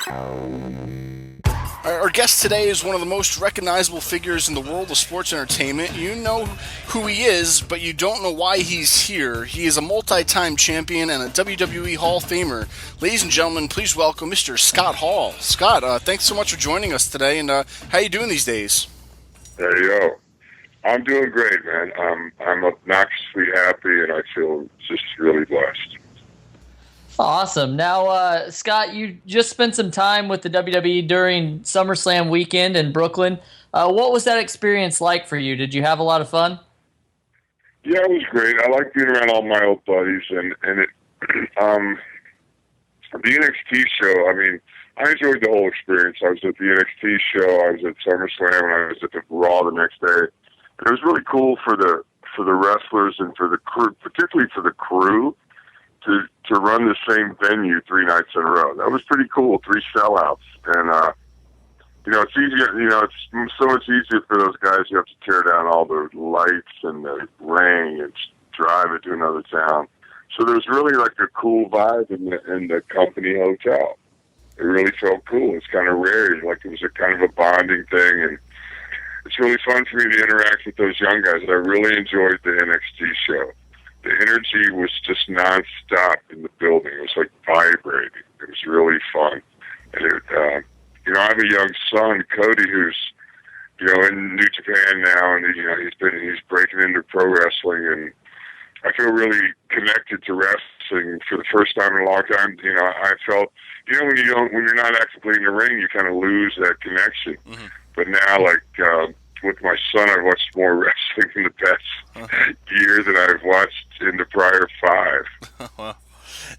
Our guest today is one of the most recognizable figures in the world of sports entertainment. You know who he is, but you don't know why he's here. He is a multi-time champion and a WWE Hall of Famer. Ladies and gentlemen, please welcome Mr. Scott Hall. Scott, thanks so much for joining us today, and how you doing these days? Hey, yo. I'm doing great, man. I'm obnoxiously happy, and I feel just really blessed. Awesome. Now, Scott, you just spent some time with the WWE during SummerSlam weekend in Brooklyn. What was that experience like for you? Did you have a lot of fun? Yeah, it was great. I like being around all my old buddies, and it, the NXT show, I mean, I enjoyed the whole experience. I was at the NXT show, I was at SummerSlam, and I was at the Raw the next day. And it was really cool for the wrestlers and for the crew, particularly for the crew, to run the same venue 3 nights in a row. That was pretty cool, 3 sellouts. And, it's easier, it's so much easier for those guys. You have to tear down all the lights and the ring and drive it to another town. So there was really like a cool vibe in the company hotel. It really felt cool. It's kind of rare. Like it was a kind of a bonding thing. And it's really fun for me to interact with those young guys. I really enjoyed the NXT show. The energy was just nonstop in the building. It was like vibrating. It was really fun. And I have a young son, Cody, who's, in New Japan now, and he's breaking into pro wrestling, and I feel really connected to wrestling for the first time in a long time. I felt, when you're not actively in the ring, you kind of lose that connection. Mm-hmm. But now, with my son, I've watched more wrestling in the past year than I've watched in the prior 5. Wow.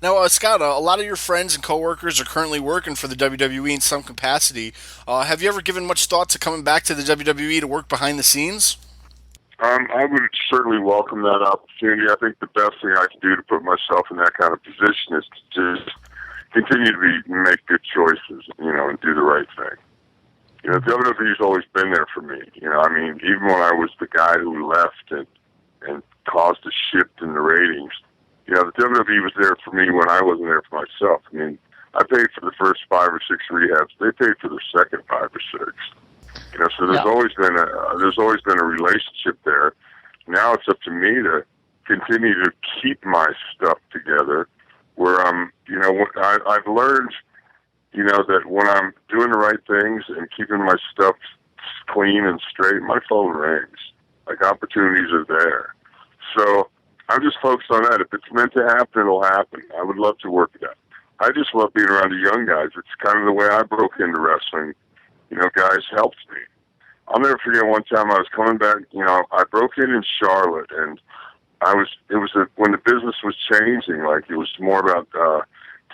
Now, Scott, a lot of your friends and coworkers are currently working for the WWE in some capacity. Have you ever given much thought to coming back to the WWE to work behind the scenes? I would certainly welcome that opportunity. I think the best thing I can do to put myself in that kind of position is to just continue to make good choices, and do the right thing. WWE's always been there for me. Even when I was the guy who left and caused a shift in the ratings, the WWE was there for me when I wasn't there for myself. I paid for the first 5 or 6 rehabs. They paid for the second 5 or 6. So there's always been a relationship there. Now it's up to me to continue to keep my stuff together. Where I've learned, that when I'm doing the right things and keeping my stuff clean and straight, my phone rings. Like, opportunities are there. So I'm just focused on that. If it's meant to happen, it'll happen. I would love to work at that. I just love being around the young guys. It's kind of the way I broke into wrestling. Guys helped me. I'll never forget one time I was coming back, I broke in Charlotte, and when the business was changing, like, it was more about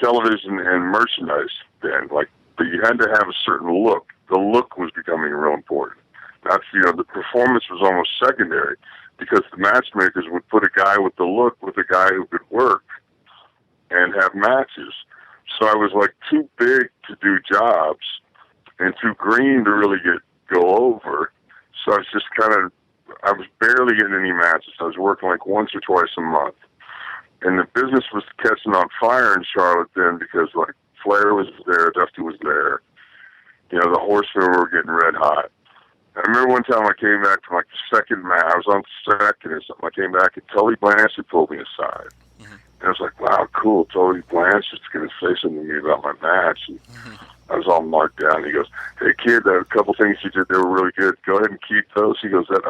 television and merchandise then, but you had to have a certain look. The look was becoming real important. That's, the performance was almost secondary, because the matchmakers would put a guy with the look with a guy who could work and have matches. So I was too big to do jobs and too green to really go over. So I was just I was barely getting any matches. I was working once or twice a month. And the business was catching on fire in Charlotte then, because Flair was there, Dusty was there. The Horsemen were getting red hot. I remember one time I came back from the second match. I was on second or something. I came back and Tully Blanchard pulled me aside. Mm-hmm. And I was like, wow, cool. Tully Blanchard's going to say something to me about my match. And I was all marked down. He goes, hey, kid, a couple things you did, they were really good. Go ahead and keep those. He goes, that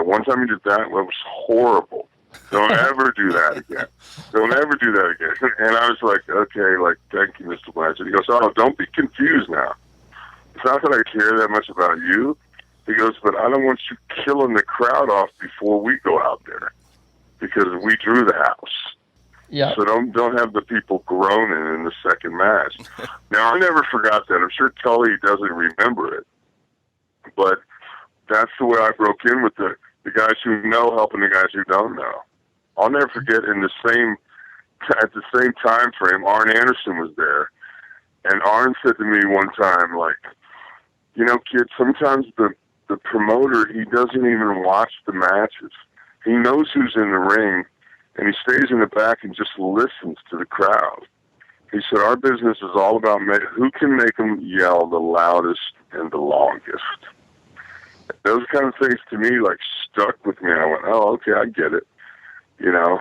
one time you did that, well, it was horrible. Don't ever do that again. Don't ever do that again. And I was like, okay, thank you, Mr. Blanchard. He goes, oh, don't be confused now. It's not that I care that much about you. He goes, but I don't want you killing the crowd off before we go out there, because we drew the house. Yeah. So don't have the people groaning in the second match. Now, I never forgot that. I'm sure Tully doesn't remember it, but that's the way I broke in with the guys who know helping the guys who don't know. I'll never forget at the same time frame, Arn Anderson was there, and Arn said to me one time, kid, sometimes the promoter, he doesn't even watch the matches. He knows who's in the ring, and he stays in the back and just listens to the crowd. He said, our business is all about who can make them yell the loudest and the longest. Those kind of things to me, like, stuck with me. I went, oh, okay, I get it. You know,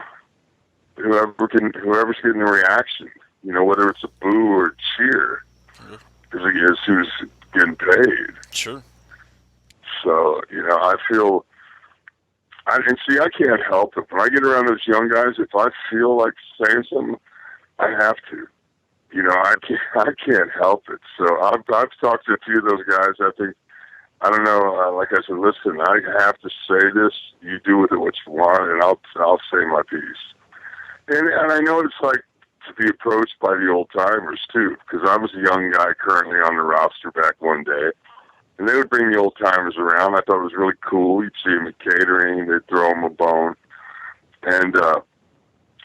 whoever's getting the reaction, you know, whether it's a boo or a cheer, is who's getting paid. Sure. So, you know, I feel, I can't help it. When I get around those young guys, if I feel like saying something, I have to. You know, I can't help it. So I've talked to a few of those guys. I don't know, like I said, listen, I have to say this. You do with it what you want, and I'll say my piece. And I know what it's like to be approached by the old timers too, because I was a young guy currently on the roster back one day, and they would bring the old timers around. I thought it was really cool. You'd see them at catering, they'd throw them a bone, and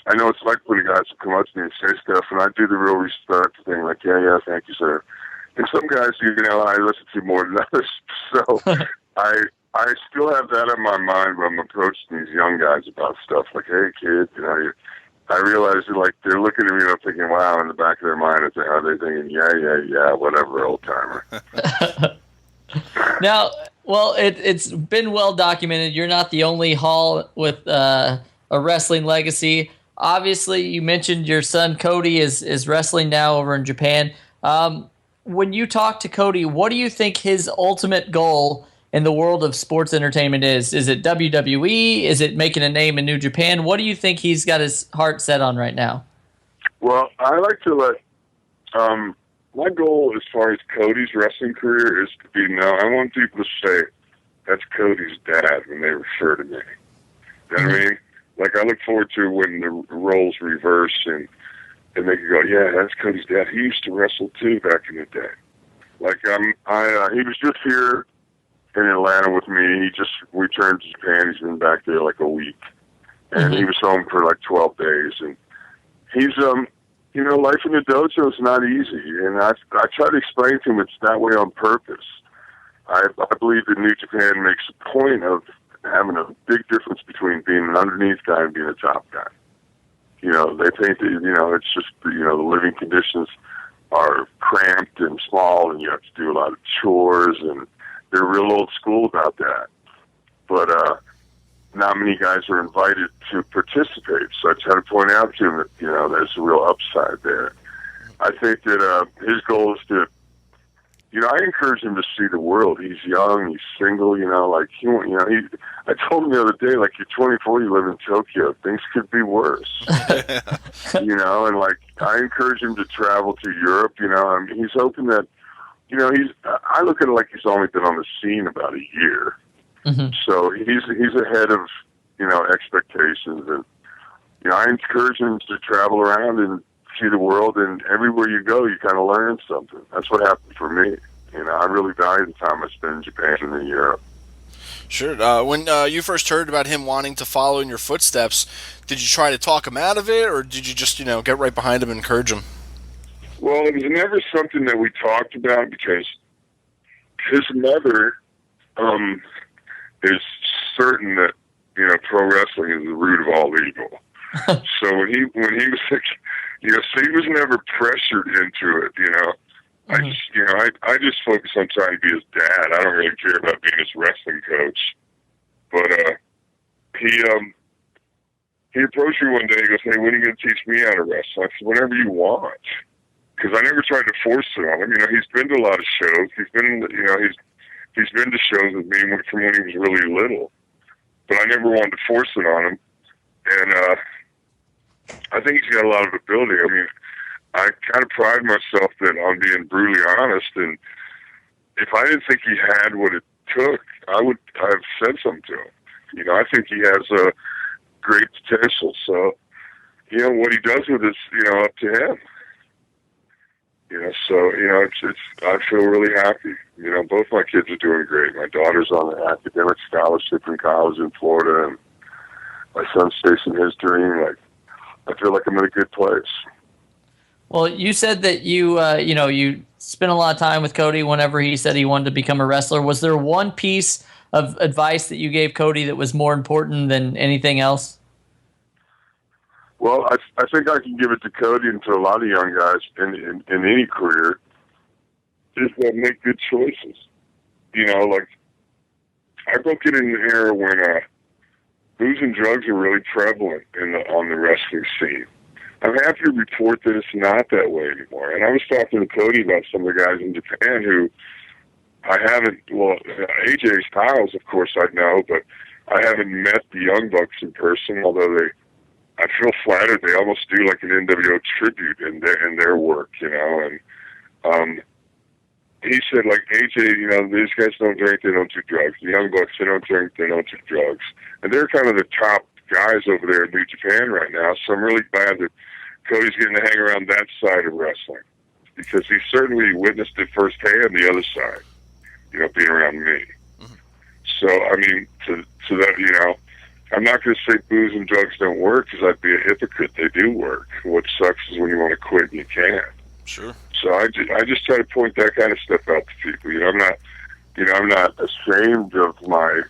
I know it's like when the guys would come up to me and say stuff, and I do the real respect thing, like, yeah, thank you, sir. And some guys, you know, I listen to more than others, so I still have that in my mind when I'm approaching these young guys about stuff, like, hey, kid, you know, I realize like they're looking at me and I'm thinking, wow, in the back of their mind, are they thinking, yeah, whatever, old timer. Now, well, it's been well documented. You're not the only Hall with a wrestling legacy. Obviously, you mentioned your son Cody is wrestling now over in Japan. When you talk to Cody, what do you think his ultimate goal in the world of sports entertainment is? Is it WWE? Is it making a name in New Japan? What do you think he's got his heart set on right now? Well, I like to let my goal as far as Cody's wrestling career is to be known. I want people to say, that's Cody's dad when they refer to me. You know what I mean? Like, I look forward to when the roles reverse and they can go, yeah, that's Cody's dad. He used to wrestle too back in the day. Like, he was just here in Atlanta with me. He just returned to Japan. He's been back there like a week. And he was home for like 12 days. And he's, you know, life in the dojo is not easy. And I try to explain to him it's that way on purpose. I believe that New Japan makes a point of having a big difference between being an underneath guy and being a top guy. You know, they think that, you know, it's just, you know, the living conditions are cramped and small and you have to do a lot of chores and they're real old school about that. But not many guys are invited to participate. So I try to point out to him that, you know, there's a real upside there. I think that his goal is to, you know, I encourage him to see the world. He's young, he's single, you know, like, I told him the other day, like, you're 24, you live in Tokyo, things could be worse. You know, and like, I encourage him to travel to Europe, you know, I mean, he's hoping that, you know, I look at it like he's only been on the scene about a year. So he's ahead of, you know, expectations. And, you know, I encourage him to travel around and see the world, and everywhere you go, you kind of learn something. That's what happened for me. You know, I really value the time I spent in Japan and in Europe. Sure. When you first heard about him wanting to follow in your footsteps, did you try to talk him out of it, or did you just, you know, get right behind him and encourage him? Well, it was never something that we talked about because his mother is certain that, you know, pro wrestling is the root of all evil. So when he was, you know, so he was never pressured into it, you know. I just focus on trying to be his dad. I don't really care about being his wrestling coach. But he approached me one day. He goes, "Hey, when are you going to teach me how to wrestle?" I said, "Whenever you want." Because I never tried to force it on him. You know, he's been to a lot of shows. He's been to shows with me from when he was really little. But I never wanted to force it on him. And I think he's got a lot of ability. I mean, I kind of pride myself on being brutally honest, and if I didn't think he had what it took, I would have said something to him. You know, I think he has a great potential. So, you know, what he does with it's, you know, up to him. You know, so, you know, I feel really happy. You know, both my kids are doing great. My daughter's on an academic scholarship in college in Florida, and my son's chasing his dream. Like, I feel like I'm in a good place. Well, you said that you spent a lot of time with Cody whenever he said he wanted to become a wrestler. Was there one piece of advice that you gave Cody that was more important than anything else? Well, I think I can give it to Cody and to a lot of young guys in any career, is that make good choices. Like, I broke it in an era when booze and drugs are really prevalent on the wrestling scene. I'm happy to report that it's not that way anymore. And I was talking to Cody about some of the guys in Japan who I haven't, AJ Styles, of course, I know, but I haven't met the Young Bucks in person, although I feel flattered. They almost do like an NWO tribute in their work, and he said, like, AJ, these guys don't drink, they don't do drugs. The Young Bucks, they don't drink, they don't do drugs. And they're kind of the top guys over there in New Japan right now, so I'm really glad that Cody's getting to hang around that side of wrestling, because he certainly witnessed it firsthand, the other side, being around me. Mm-hmm. So, I mean, to that, I'm not going to say booze and drugs don't work, because I'd be a hypocrite. They do work. What sucks is when you want to quit and you can't. Sure. So I just try to point that kind of stuff out to people. I'm not ashamed of my,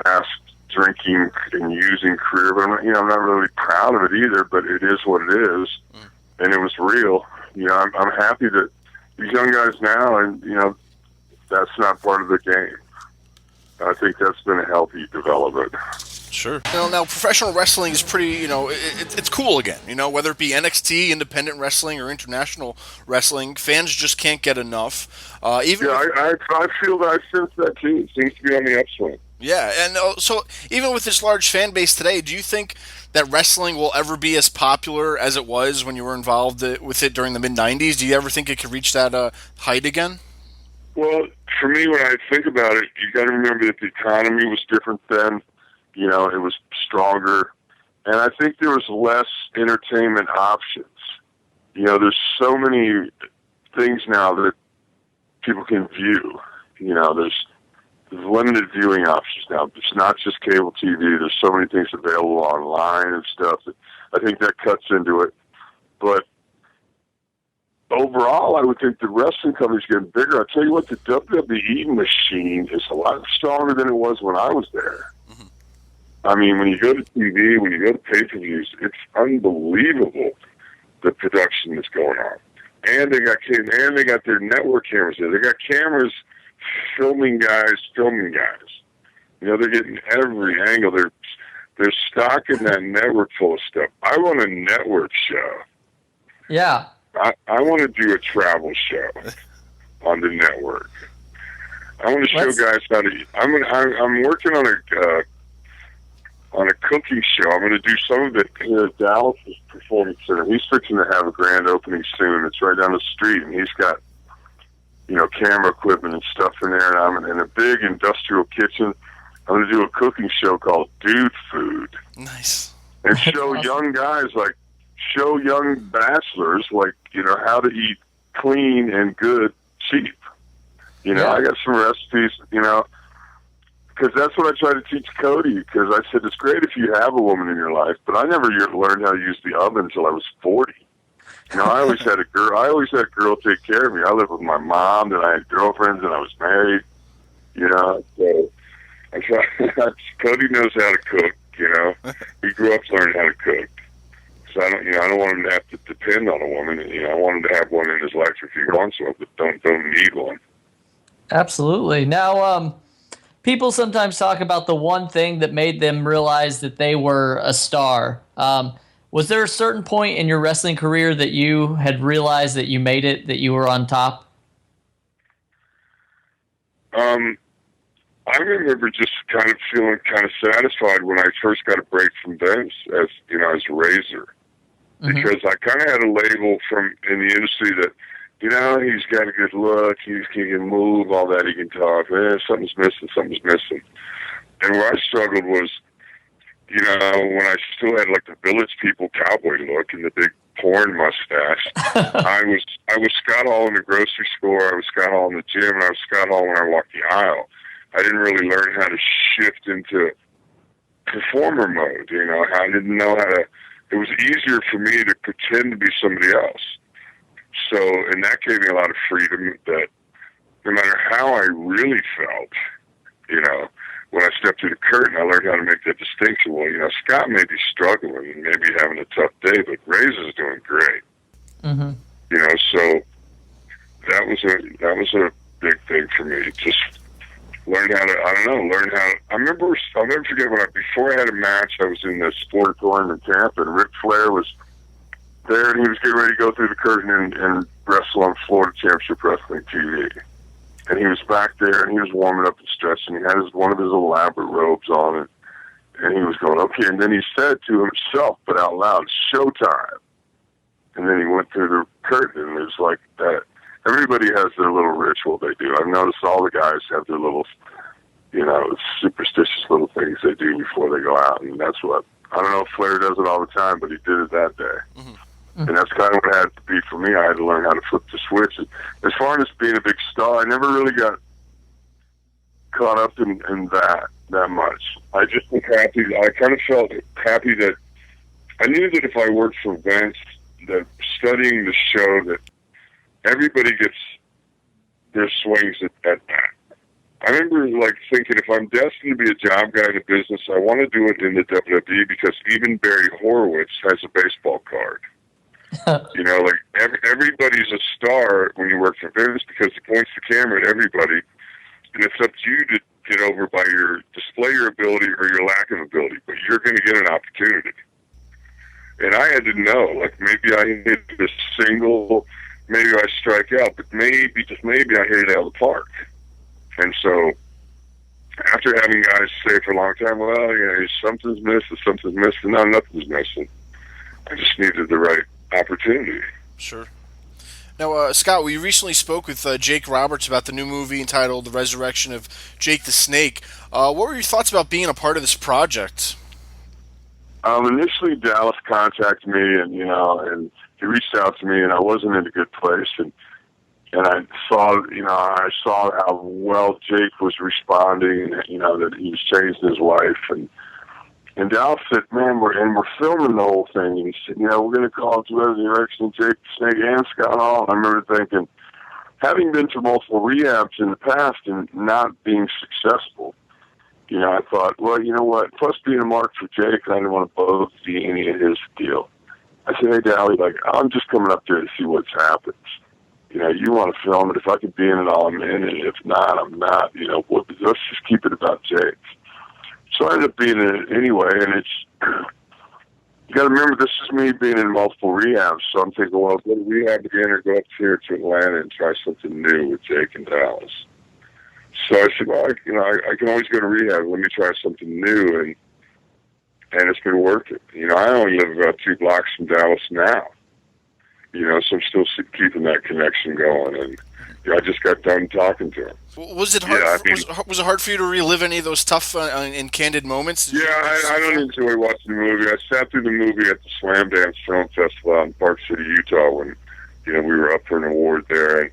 past drinking and using career, but I'm not really proud of it either. But it is what it is, and it was real. I'm happy that these young guys now, and that's not part of the game. I think that's been a healthy development. Sure. Now professional wrestling is pretty, it's cool again. Whether it be NXT, independent wrestling, or international wrestling, fans just can't get enough. I feel that. I sense that too. It seems to be on the upswing. Yeah, and so even with this large fan base today, do you think that wrestling will ever be as popular as it was when you were involved with it during the mid-'90s? Do you ever think it could reach that height again? Well, for me, when I think about it, you got to remember that the economy was different then. It was stronger, and I think there was less entertainment options. There's so many things now that people can view. There's limited viewing options now. It's not just cable TV. There's so many things available online and stuff. I think that cuts into it. But overall, I would think the wrestling company's getting bigger. I'll tell you what, the WWE machine is a lot stronger than it was when I was there. Mm-hmm. I mean, when you go to TV, when you go to pay-per-views, it's unbelievable the production that's going on. And they got their network cameras there. They got cameras filming guys. They're getting every angle. They're stocking that network full of stuff. I want a network show. Yeah. I want to do a travel show on the network. I want to show guys how to eat. I'm working on a cooking show. I'm going to do some of it here at Dallas Performance Center. He's fixing to have a grand opening soon. It's right down the street, and he's got camera equipment and stuff in there. And I'm in a big industrial kitchen. I'm going to do a cooking show called Dude Food. Nice. And show young guys, show young bachelors, how to eat clean and good, cheap. I got some recipes, because that's what I try to teach Cody, because I said, it's great if you have a woman in your life, but I never learned how to use the oven until I was 40. I always had a girl take care of me. I lived with my mom, and I had girlfriends, and I was married, so Cody knows how to cook, He grew up learning how to cook. So I don't want him to have to depend on a woman. I want him to have one in his life if he wants one, but don't need one. Absolutely. Now, people sometimes talk about the one thing that made them realize that they were a star. Was there a certain point in your wrestling career that you had realized that you made it, that you were on top? I remember just kind of feeling kind of satisfied when I first got a break from Vince as Razor, because I kind of had a label in the industry that, he's got a good look, he can move, all that, he can talk. Something's missing. And where I struggled was, when I still had the Village People cowboy look and the big porn mustache. I was Scott Hall in the grocery store, I was Scott Hall in the gym, and I was Scott Hall when I walked the aisle. I didn't really learn how to shift into performer mode, I didn't know how to, it was easier for me to pretend to be somebody else. So, and that gave me a lot of freedom that no matter how I really felt, when I stepped through the curtain, I learned how to make that distinction. Well, Scott may be struggling and maybe having a tough day, but Razor's doing great. Mm-hmm. So that was a big thing for me. Just learn how to, I'll never forget before I had a match, I was in the Sportatorium in Tampa, and Ric Flair was there, and he was getting ready to go through the curtain and wrestle on Florida Championship Wrestling TV. And he was back there, and he was warming up and stretching. He had one of his elaborate robes on, and he was going, okay. And then he said to himself, but out loud, "Showtime." And then he went through the curtain, and it was like that. Everybody has their little ritual they do. I've noticed all the guys have their little, superstitious little things they do before they go out, and that's what, I don't know if Flair does it all the time, but he did it that day. Mm-hmm. And that's kind of what it had to be for me. I had to learn how to flip the switch. And as far as being a big star, I never really got caught up in that much. I just was happy. I kind of felt happy that I knew that if I worked for Vince, that studying the show, that everybody gets their swings at that. I remember thinking, if I'm destined to be a job guy in the business, I want to do it in the WWE, because even Barry Horowitz has a baseball card. Everybody's a star when you work for Vince, because he points the camera at everybody, and it's up to you to get over by display your ability or your lack of ability, but you're going to get an opportunity. And I had to know, maybe I hit a single, maybe I strike out, but just maybe I hit it out of the park. And so, after having guys say for a long time, well, something's missing, no, nothing's missing. I just needed the right opportunity. Sure. Now, Scott, we recently spoke with Jake Roberts about the new movie entitled The Resurrection of Jake the Snake. What were your thoughts about being a part of this project? Initially, Dallas contacted me, and he reached out to me, and I wasn't in a good place, and I saw how well Jake was responding, that he was changing his life, and Dallas said, man, we're filming the whole thing. And he said, we're going to call it The Resurrection of Jake the Snake and Scott Hall. And I remember thinking, having been to multiple rehabs in the past and not being successful, I thought, well, you know what? Plus being a mark for Jake, I didn't want to both see any of his deal. I said, hey, Dally, I'm just coming up there to see what's happened. You want to film it. If I can be in it all, I'm in it. If not, I'm not. Let's just keep it about Jake. So I ended up being in it anyway, and you got to remember, this is me being in multiple rehabs, so I'm thinking, well, go to rehab again or go up here to Atlanta and try something new with Jake and Dallas. So I said, well, I can always go to rehab. Let me try something new, and it's been working. I only live about 2 blocks from Dallas now, so I'm still keeping that connection going, and I just got done talking to him. Was it hard? Was it hard for you to relive any of those tough and candid moments? I don't enjoy watching the movie. I sat through the movie at the Slam Dance Film Festival out in Park City, Utah, when we were up for an award there,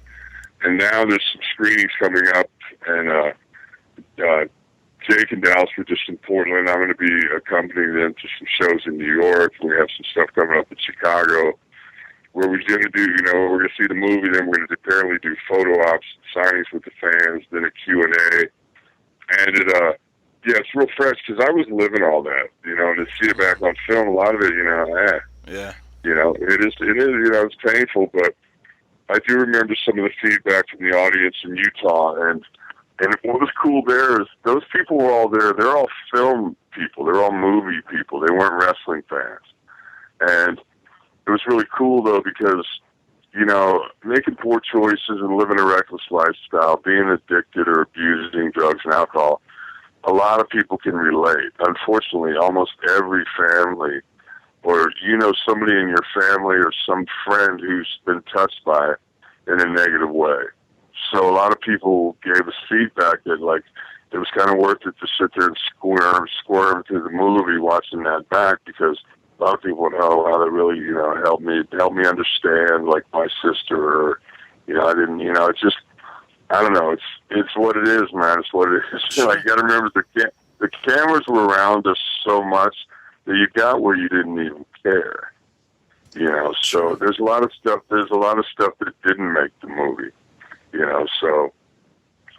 and now there's some screenings coming up, and Jake and Dallas were just in Portland. I'm going to be accompanying them to some shows in New York. We have some stuff coming up in Chicago, where we're going to do, we're going to see the movie, then we're going to apparently do photo ops, signings with the fans, then a Q&A. And it's real fresh, because I was living all that, to see it back on film, a lot of it, Yeah. It is, it's painful, but I do remember some of the feedback from the audience in Utah, and what was cool there is those people were all there. They're all film people. They're all movie people. They weren't wrestling fans. And it was really cool, though, because, making poor choices and living a reckless lifestyle, being addicted or abusing drugs and alcohol, a lot of people can relate. Unfortunately, almost every family, or somebody in your family or some friend who's been touched by it in a negative way. So a lot of people gave us feedback that, it was kind of worth it to sit there and squirm through the movie watching that back, because a lot of people know how that really, helped me understand, my sister, or, I didn't, it's just, I don't know, it's what it is, man. It's what it is. You got to remember the cameras were around us so much that you got where you didn't even care, so there's a lot of stuff that didn't make the movie, so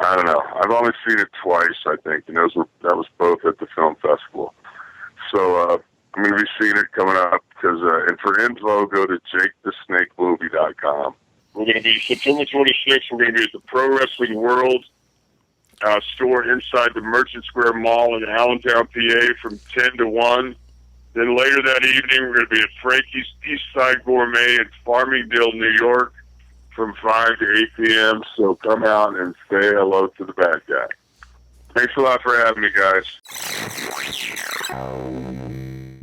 I don't know. I've only seen it twice, I think, and that was both at the film festival. So I'm going to be seeing it coming up, and for info, go to jakethesnakemovie.com. We're going to be September 26th. We're going to be at the Pro Wrestling World store inside the Merchant Square Mall in Allentown, PA, from 10 to 1. Then later that evening, we're going to be at Frankie's Eastside Gourmet in Farmingdale, New York, from 5 to 8 p.m. So come out and say hello to the bad guy. Thanks a lot for having me, guys.